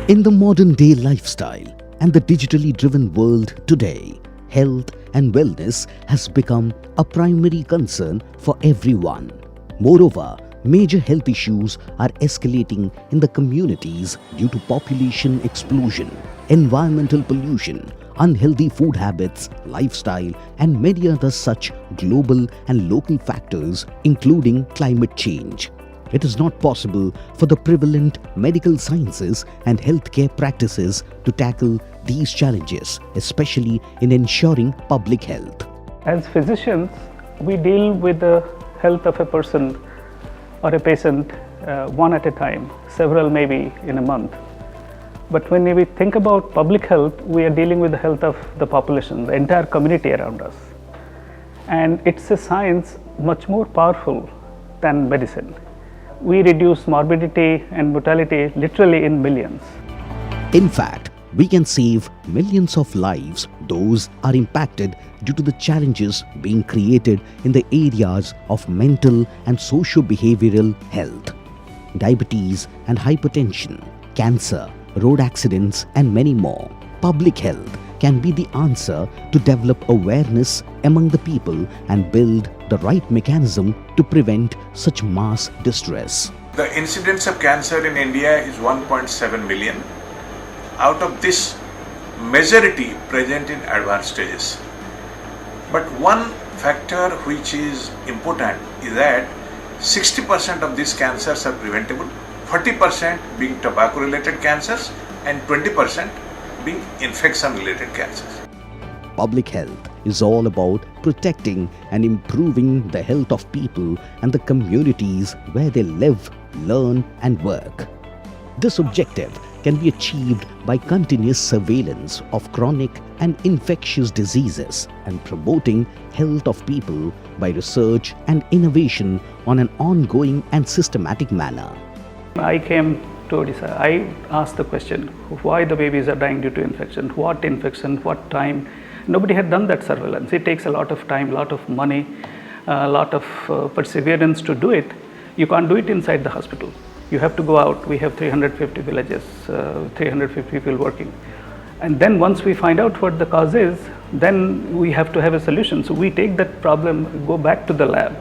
In the modern day lifestyle and the digitally driven world today, health and wellness has become a primary concern for everyone. Moreover, major health issues are escalating in the communities due to population explosion, environmental pollution, unhealthy food habits, lifestyle, and many other such global and local factors, including climate change. It is not possible for the prevalent medical sciences and healthcare practices to tackle these challenges, especially in ensuring public health. As physicians, we deal with the health of a person or a patient one at a time, several maybe in a month. But when we think about public health, we are dealing with the health of the population, the entire community around us. And it's a science much more powerful than medicine. We reduce morbidity and mortality literally in millions. In fact, we can save millions of lives. Those are impacted due to the challenges being created in the areas of mental and socio-behavioral health, diabetes and hypertension, cancer, road accidents, and many more. Public health can be the answer to develop awareness among the people and build the right mechanism to prevent such mass distress. The incidence of cancer in India is 1.7 million. Out of this, majority present in advanced stages. But one factor which is important is that 60% of these cancers are preventable, 40% being tobacco-related cancers, and 20% being infection-related cancers. Public health is all about protecting and improving the health of people and the communities where they live, learn, and work. This objective can be achieved by continuous surveillance of chronic and infectious diseases and promoting health of people by research and innovation on an ongoing and systematic manner. I came to 𝗬𝗎. I asked the question, why the babies are dying due to infection, what time. Nobody had done that surveillance. It takes a lot of time, a lot of money, a lot of perseverance to do it. You can't do it inside the hospital. You have to go out. We have 350 villages, 350 people working. And then once we find out what the cause is, then we have to have a solution. So we take that problem, go back to the lab.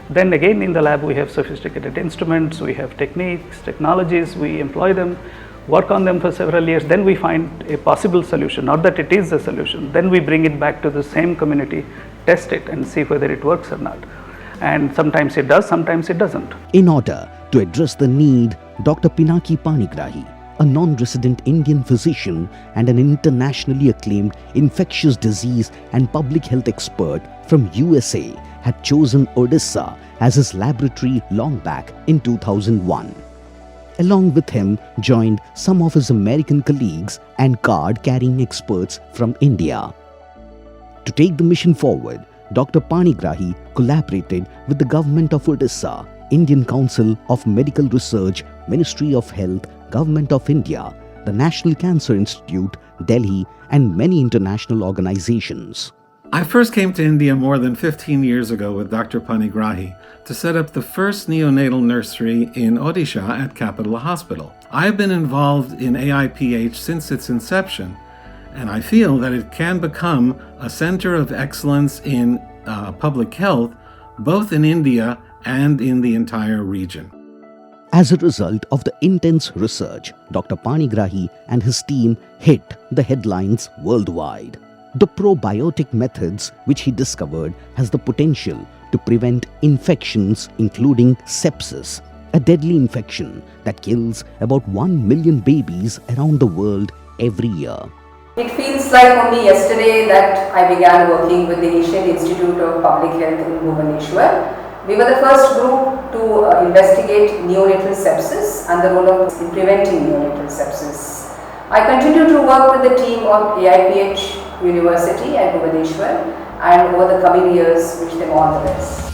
Then again in the lab we have sophisticated instruments, we have techniques, technologies, we employ them, work on them for several years, then we find a possible solution, not that it is the solution. Then we bring it back to the same community, test it and see whether it works or not. And sometimes it does, sometimes it doesn't. In order to address the need, Dr. Pinaki Panigrahi, a non-resident Indian physician and an internationally acclaimed infectious disease and public health expert from USA, had chosen Odisha as his laboratory long back in 2001. Along with him joined some of his American colleagues and card-carrying experts from India. To take the mission forward, Dr. Panigrahi collaborated with the government of Odisha, Indian Council of Medical Research, Ministry of Health, Government of India, the National Cancer Institute, Delhi, and many international organizations. I first came to India more than 15 years ago with Dr. Panigrahi to set up the first neonatal nursery in Odisha at Capital Hospital. I have been involved in AIPH since its inception, and I feel that it can become a center of excellence in public health, both in India and in the entire region. As a result of the intense research, Dr. Panigrahi and his team hit the headlines worldwide. The probiotic methods which he discovered has the potential to prevent infections including sepsis, a deadly infection that kills about 1 million babies around the world every year. It feels like only yesterday that I began working with the Asian Institute of Public Health in Bhubaneswar. We were the first group to investigate neonatal sepsis and the role of in preventing neonatal sepsis. I continue to work with the team of AIPH University at Bhubaneswar and over the coming years wish them all the best.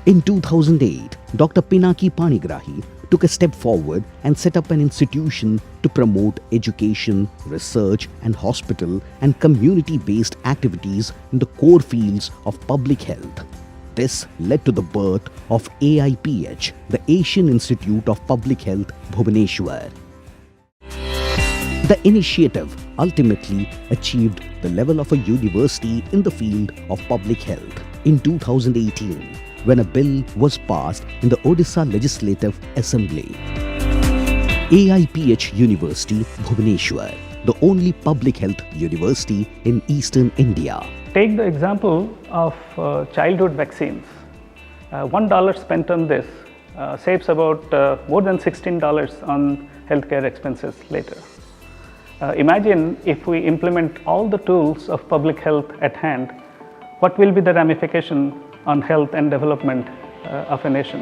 In 2008, Dr. Pinaki Panigrahi took a step forward and set up an institution to promote education, research and hospital and community-based activities in the core fields of public health. This led to the birth of AIPH, the Asian Institute of Public Health, Bhubaneswar. The initiative ultimately achieved the level of a university in the field of public health in 2018 when a bill was passed in the Odisha Legislative Assembly. AIPH University, Bhubaneswar, the only public health university in eastern India. Take the example of childhood vaccines. $1 spent on this saves about more than $16 on healthcare expenses later. Imagine if we implement all the tools of public health at hand, what will be the ramification on health and development of a nation?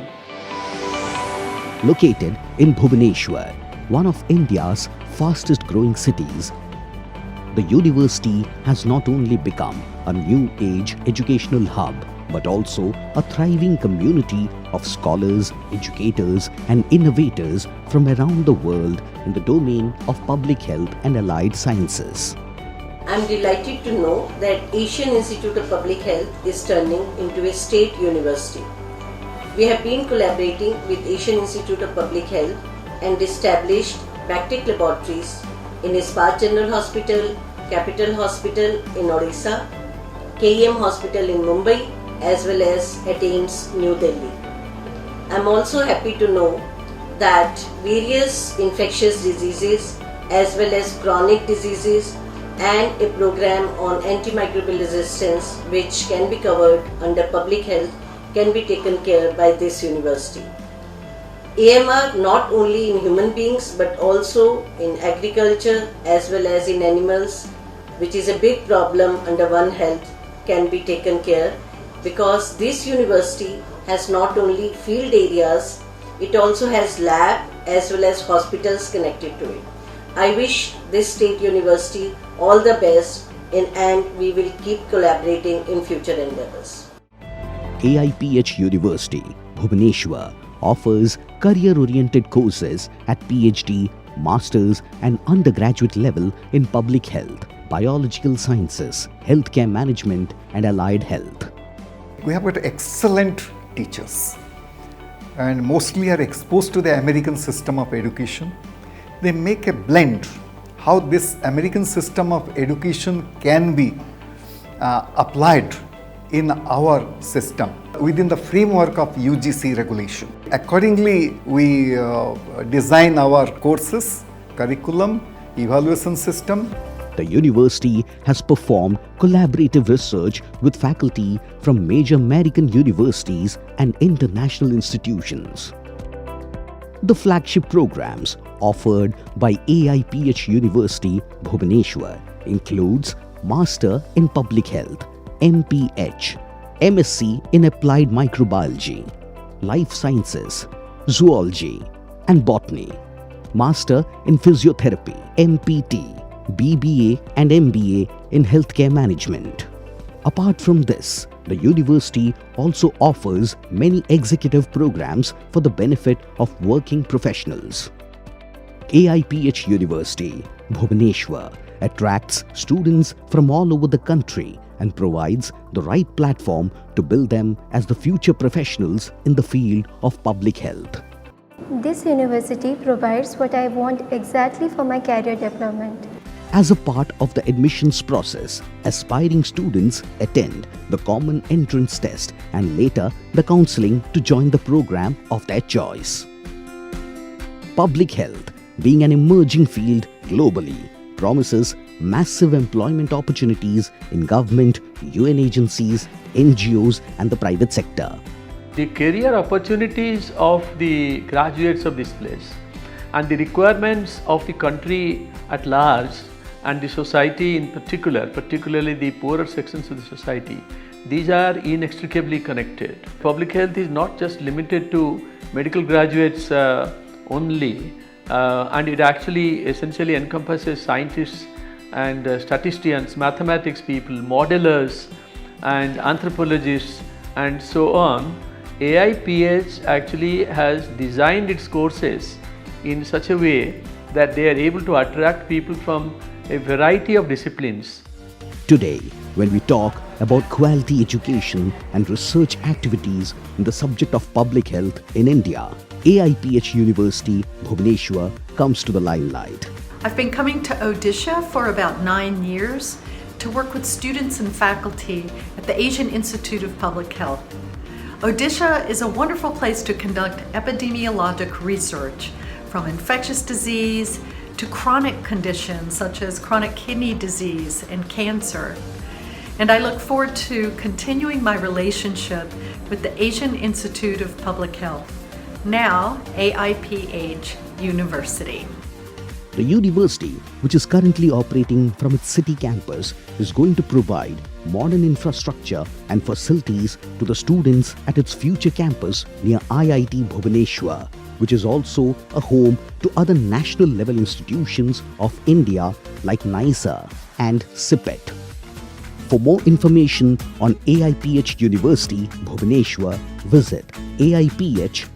Located in Bhubaneswar, one of India's fastest growing cities, the university has not only become a new age educational hub, but also a thriving community of scholars, educators, and innovators from around the world in the domain of public health and allied sciences. I am delighted to know that Asian Institute of Public Health is turning into a state university. We have been collaborating with Asian Institute of Public Health and established bacterial laboratories in 𝗬𝗓 General Hospital, Capital Hospital in Odisha, 𝐾EM Hospital in Mumbai, as well as at AIIMS, New Delhi. I am also happy to know that various infectious diseases as well as chronic diseases and a program on antimicrobial resistance which can be covered under public health can be taken care by this university. AMR not only in human beings but also in agriculture as well as in animals, which is a big problem under One Health, can be taken care because this university has not only field areas, it also has lab as well as hospitals connected to it. I wish this state university all the best and we will keep collaborating in future endeavors. AIPH University, Bhubaneswar offers career-oriented courses at PhD, Masters and undergraduate level in public health, biological sciences, healthcare management and allied health. We have got excellent teachers and mostly are exposed to the American system of education. They make a blend how this American system of education can be applied in our system within the framework of UGC regulation. Accordingly, we design our courses, curriculum, evaluation system. The university has performed collaborative research with faculty from major American universities and international institutions. The flagship programs offered by AIPH University, Bhubaneswar includes Master in Public Health, MPH, MSc in Applied Microbiology, Life Sciences, Zoology and Botany, Master in Physiotherapy, MPT, BBA and MBA in Healthcare Management. Apart from this, the university also offers many executive programs for the benefit of working professionals. AIPH University, Bhubaneswar attracts students from all over the country and provides the right platform to build them as the future professionals in the field of public health. This university provides what I want exactly for my career development. As a part of the admissions process, aspiring students attend the common entrance test and later the counseling to join the program of their choice. Public health, being an emerging field globally, promises massive employment opportunities in government, UN agencies, NGOs and the private sector. The career opportunities of the graduates of this place and the requirements of the country at large and the society in particular, particularly the poorer sections of the society, these are inextricably connected. Public health is not just limited to medical graduates only, and it actually essentially encompasses scientists and statisticians, mathematics people, modelers and anthropologists and so on. AIPH actually has designed its courses in such a way that they are able to attract people from a variety of disciplines. Today, when we talk about quality education and research activities in the subject of public health in India, AIPH University, Bhubaneswar comes to the limelight. I've been coming to 𝗬𝗬𝗀 for about 9 years to work with students and faculty at the Asian Institute of Public Health. 𝗬𝗬𝗀 is a wonderful place to conduct epidemiologic research, from infectious disease to chronic conditions such as chronic kidney disease and cancer. And I look forward to continuing my relationship with the Asian Institute of Public Health, now AIPH University. The university, which is currently operating from its city campus, is going to provide modern infrastructure and facilities to the students at its future campus near IIT Bhubaneswar, which is also a home to other national level institutions of India like NISA and CPET. For more information on AIPH University, Bhubaneswar, visit aiph.ac.in.